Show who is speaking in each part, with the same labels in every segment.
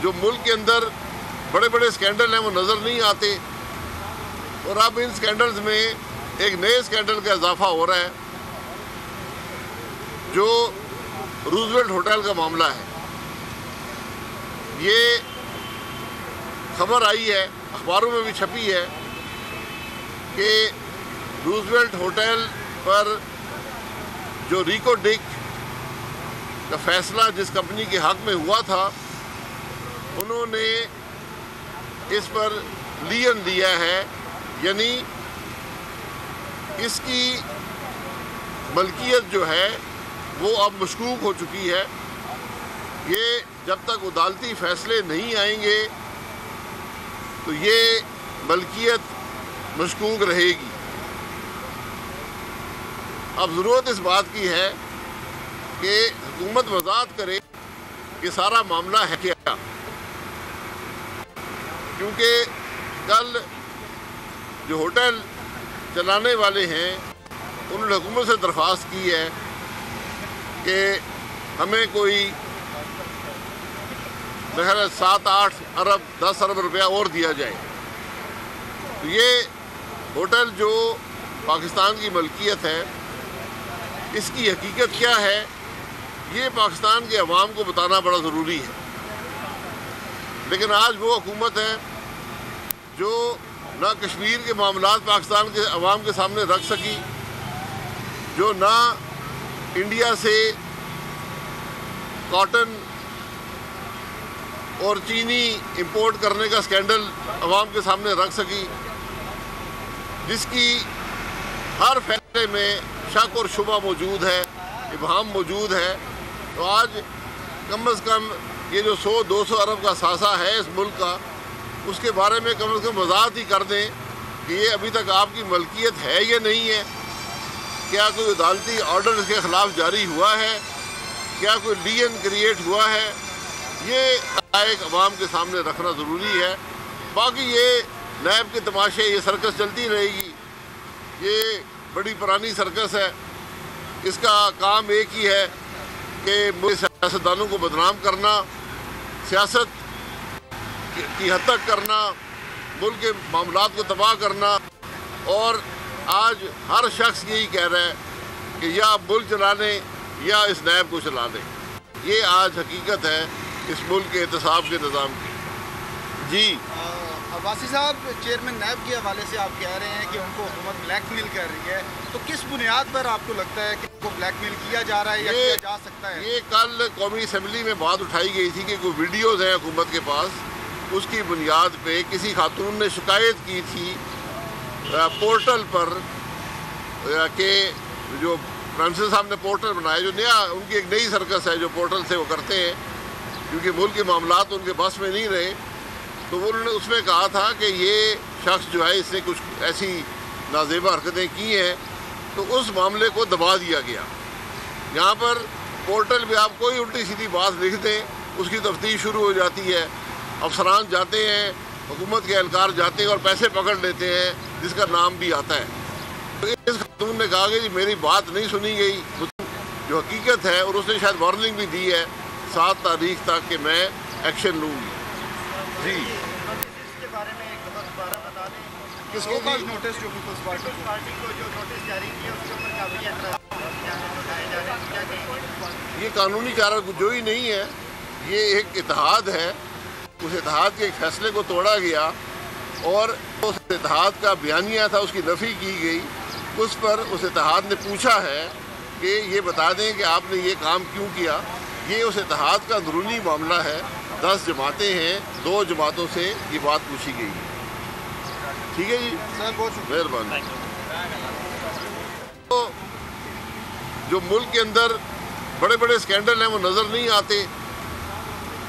Speaker 1: जो मुल्क के अंदर बड़े बड़े स्कैंडल हैं वो नज़र नहीं आते, और अब इन स्कैंडल्स में एक नए स्कैंडल का इजाफा हो रहा है जो रूजवेल्ट होटल का मामला है। ये खबर आई है, अखबारों में भी छपी है कि रूजवेल्ट होटल पर जो रिको डिक का फैसला जिस कंपनी के हक में हुआ था, उन्होंने इस पर लियन दिया है, यानी इसकी मलकियत जो है वो अब मशकूक हो चुकी है। ये जब तक अदालती फैसले नहीं आएंगे तो ये मलकियत मशकूक रहेगी। अब ज़रूरत इस बात की है कि हुकूमत वज़ाहत करे कि सारा मामला है क्या, क्योंकि कल जो होटल चलाने वाले हैं उन्होंने हुकूमत से दरख्वास्त की है कि हमें कोई 7-8 अरब 10 अरब रुपया और दिया जाए। तो ये होटल जो पाकिस्तान की मलकियत है, इसकी हकीकत क्या है ये पाकिस्तान के अवाम को बताना बड़ा ज़रूरी है। लेकिन आज वो हुकूमत है जो ना कश्मीर के मामलात पाकिस्तान के अवाम के सामने रख सकी, जो ना इंडिया से कॉटन और चीनी इंपोर्ट करने का स्कैंडल अवाम के सामने रख सकी, जिसकी हर फैसले में शक और शुबा मौजूद है, इबहाम मौजूद है। तो आज कम अज़ कम ये जो 100-200 अरब का सासा है इस मुल्क का, उसके बारे में कम से कम वज़ाहत ही कर दें कि ये अभी तक आपकी मलकियत है या नहीं है, क्या कोई अदालती ऑर्डर इसके ख़िलाफ़ जारी हुआ है, क्या कोई लियन क्रिएट हुआ है। ये हक़ाइक़ अवाम के सामने रखना ज़रूरी है। बाकी ये नैब के तमाशे, ये सर्कस चलती रहेगी। ये बड़ी पुरानी सर्कस है, इसका काम एक ही है कि सियासतदानों को बदनाम करना, सियासत की हद तक करना, मुल्क के मामलात को तबाह करना। और आज हर शख्स यही कह रहा है कि या आप मुल्क चला लें या इस नैब को चला लें। ये आज हकीकत है इस मुल्क के एहतसाब के निज़ाम की। जी
Speaker 2: अब्बासी साहब, चेयरमैन नैब के हवाले से आप कह रहे हैं कि उनको हुकूमत ब्लैकमेल कर रही है, तो किस बुनियाद पर आपको लगता है कि उनको ब्लैकमेल किया जा रहा है या किया जा सकता है? ये
Speaker 1: कल कौमी असम्बली में बात उठाई गई थी कि कोई वीडियोज़ हैं हुकूमत के पास, उसकी बुनियाद पे किसी खातून ने शिकायत की थी पोर्टल पर कि जो प्राइम मिनिस्टर साहब ने पोर्टल बनाया, जो नया उनकी एक नई सर्कस है जो पोर्टल से वो करते हैं, क्योंकि मुल्क के मामलात उनके बस में नहीं रहे। तो उन्होंने उसमें कहा था कि ये शख्स जो है इसने कुछ ऐसी नाज़ेबा हरकतें की हैं, तो उस मामले को दबा दिया गया। यहाँ पर पोर्टल पे आप कोई उल्टी सीधी बात लिख दें, उसकी तफ्तीश शुरू हो जाती है, अफसरान जाते हैं, हुकूमत के एहलकार जाते हैं और पैसे पकड़ लेते हैं, जिसका नाम भी आता है। तो इस खातून ने कहा कि जी मेरी बात नहीं सुनी गई, जो हकीकत है, और उसने शायद वार्निंग भी दी है 7 तारीख तक कि मैं एक्शन लूँगी। जी
Speaker 3: इसके बारे में एक दोबारा बता दें,
Speaker 2: किसको नोटिस जो पीपल्स
Speaker 3: पार्टी को जो नोटिस जारी किया उसके ऊपर काफ़ी एतराज़ उठाए जा रहे हैं।
Speaker 1: ये कानूनी चाराजोई नहीं है, ये एक इत्तेहाद है। उस इत्तेहाद के एक फैसले को तोड़ा गया और उस इत्तेहाद का बयानिया था, उसकी नफ़ी की गई। उस पर उस इत्तेहाद ने पूछा है कि ये बता दें कि आपने ये काम क्यों किया। ये उस इत्तेहाद का अंदरूनी मामला है, 10 जमातें हैं, 2 जमातों से ये बात पूछी गई है। ठीक है जी
Speaker 2: सर, बहुत
Speaker 1: मेहरबानी। तो जो मुल्क के अंदर बड़े बड़े स्कैंडल हैं वो नज़र नहीं आते,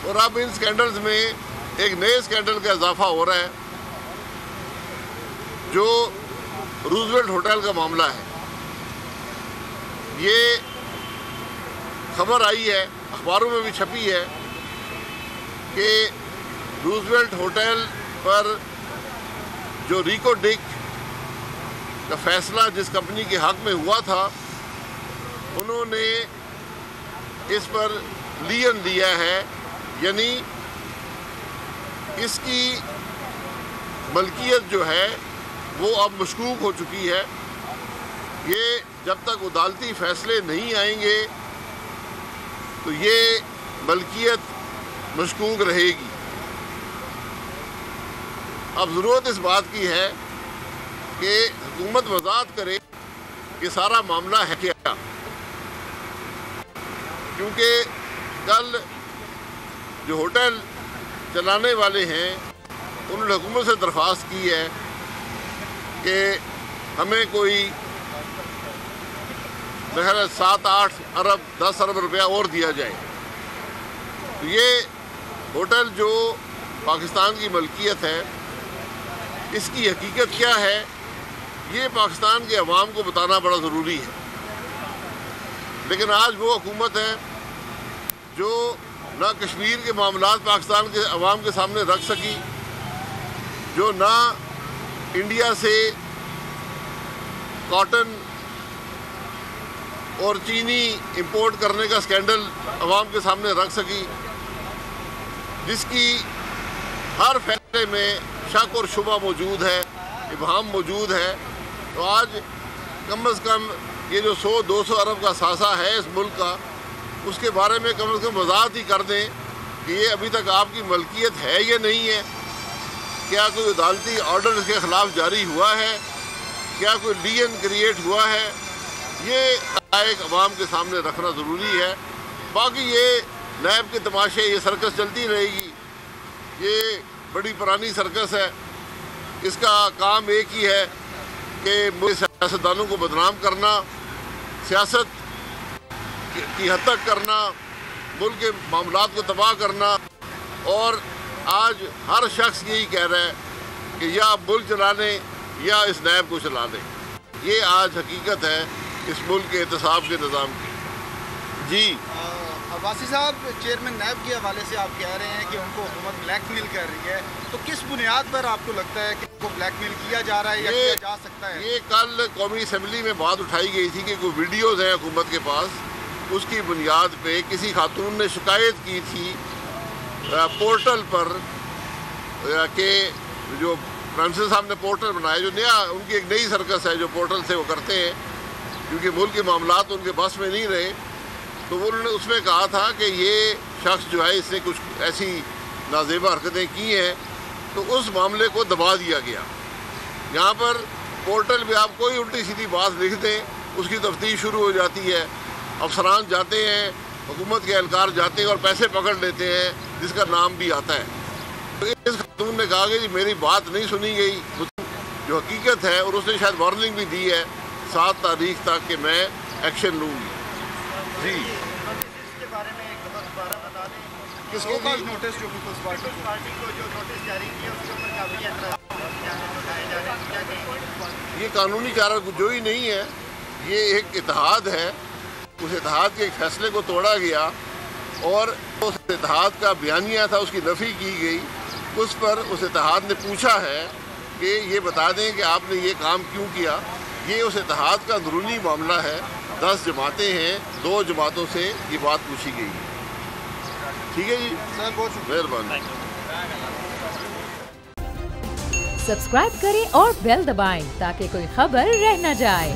Speaker 1: और अब इन स्कैंडल्स में एक नए स्कैंडल का इजाफा हो रहा है जो रूजवेल्ट होटल का मामला है। ये खबर आई है, अखबारों में भी छपी है कि रूजवेल्ट होटल पर जो रिको डिक का फैसला जिस कंपनी के हक में हुआ था, उन्होंने इस पर लियन दिया है, یعنی اس کی ملکیت جو ہے وہ اب مشکوک ہو چکی ہے. یہ جب تک عدالتی فیصلے نہیں آئیں گے تو یہ ملکیت مشکوک رہے گی. اب ضرورت اس بات کی ہے کہ حکومت وضاحت کرے کہ سارا معاملہ ہے کیا، کیونکہ کل جو ہوٹل چلانے والے ہیں انہوں نے حکومت سے درخواست کی ہے کہ ہمیں کوئی 7-8 ارب 10 ارب روپیہ اور دیا جائے. تو یہ ہوٹل جو پاکستان کی ملکیت ہے اس کی حقیقت کیا ہے یہ پاکستان کے عوام کو بتانا بڑا ضروری ہے. لیکن آج وہ حکومت ہے جو نہ کشمیر کے معاملات پاکستان کے عوام کے سامنے رکھ سکی، جو نہ انڈیا سے کاٹن اور چینی امپورٹ کرنے کا سکینڈل عوام کے سامنے رکھ سکی، جس کی ہر فیصلے میں شک اور شبہ موجود ہے، ابہام موجود ہے. تو آج کم از کم یہ جو 100-200 ارب کا ثاثہ ہے اس ملک کا، اس کے بارے میں کم از کم وضاحت ہی کر دیں کہ یہ ابھی تک آپ کی ملکیت ہے یا نہیں ہے. کیا کوئی عدالتی آرڈر اس کے خلاف جاری ہوا ہے؟ کیا کوئی ڈی این کریٹ ہوا ہے؟ یہ حقائق عوام کے سامنے رکھنا ضروری ہے. باقی یہ نیب کے تماشے، یہ سرکس چلتی رہے گی. یہ بڑی پرانی سرکس ہے. اس کا کام ایک ہی ہے کہ سیاستدانوں کو بدنام کرنا، سیاست کی حد تک کرنا، ملک کے معاملات کو تباہ کرنا. اور آج ہر شخص یہی کہہ رہا ہے کہ یا آپ ملک چلا لیں یا اس نیب کو چلا لیں. یہ آج حقیقت ہے اس ملک کے احتساب کے نظام کی. جی
Speaker 2: عباسی صاحب، چیئرمین نیب کے حوالے سے آپ کہہ رہے ہیں کہ ان کو حکومت بلیک میل کر رہی ہے، تو کس بنیاد پر آپ کو لگتا ہے کہ ان کو بلیک میل کیا جا رہا ہے یا کیا جا سکتا ہے؟
Speaker 1: یہ کل قومی اسمبلی میں بات اٹھائی گئی تھی کہ کوئی ویڈیوز ہیں حکومت کے پاس، اس کی بنیاد پہ کسی خاتون نے شکایت کی تھی پورٹل پر کہ جو پرنسس صاحب نے پورٹل بنایا، جو نیا ان کی ایک نئی سرکس ہے جو پورٹل سے وہ کرتے ہیں، کیونکہ ملک کے معاملات ان کے بس میں نہیں رہے. تو انہوں نے اس میں کہا تھا کہ یہ شخص جو ہے اس نے کچھ ایسی نازیبا حرکتیں کی ہیں، تو اس معاملے کو دبا دیا گیا. یہاں پر پورٹل پہ آپ کوئی الٹی سیدھی بات لکھ دیں، اس کی تفتیش شروع ہو جاتی ہے. افسران جاتے ہیں، حکومت کے اہلکار جاتے ہیں اور پیسے پکڑ لیتے ہیں، جس کا نام بھی آتا ہے. تو اس خاتون نے کہا کہ جی میری بات نہیں سنی گئی، جو حقیقت ہے، اور اس نے شاید وارننگ بھی دی ہے 7 تاریخ تک کہ میں ایکشن لوں گی. جی
Speaker 3: اس کے بارے میں ایک دوبارہ بتا دیں.
Speaker 2: کس کو نوٹس جو پیپلز
Speaker 3: پارٹی کو جو نوٹس جاری کیا اس کے اوپر قابل اعتراض اٹھائے جا رہے ہیں، کیا کہیں؟
Speaker 1: یہ قانونی چارہ جوئی نہیں ہے، یہ ایک اتحاد ہے. اس اتحاد کے ایک فیصلے کو توڑا گیا اور اس اتحاد کا بیانیہ تھا، اس کی نفی کی گئی. اس پر اس اتحاد نے پوچھا ہے کہ یہ بتا دیں کہ آپ نے یہ کام کیوں کیا. یہ اس اتحاد کا اندرونی معاملہ ہے. 10 جماعتیں ہیں، 2 جماعتوں سے یہ بات پوچھی گئی ہے. ٹھیک ہے جی،
Speaker 2: سر بہت شکریہ،
Speaker 1: مہربانی.
Speaker 4: سبسکرائب کریں اور بیل دبائیں تاکہ کوئی خبر رہ نہ جائے.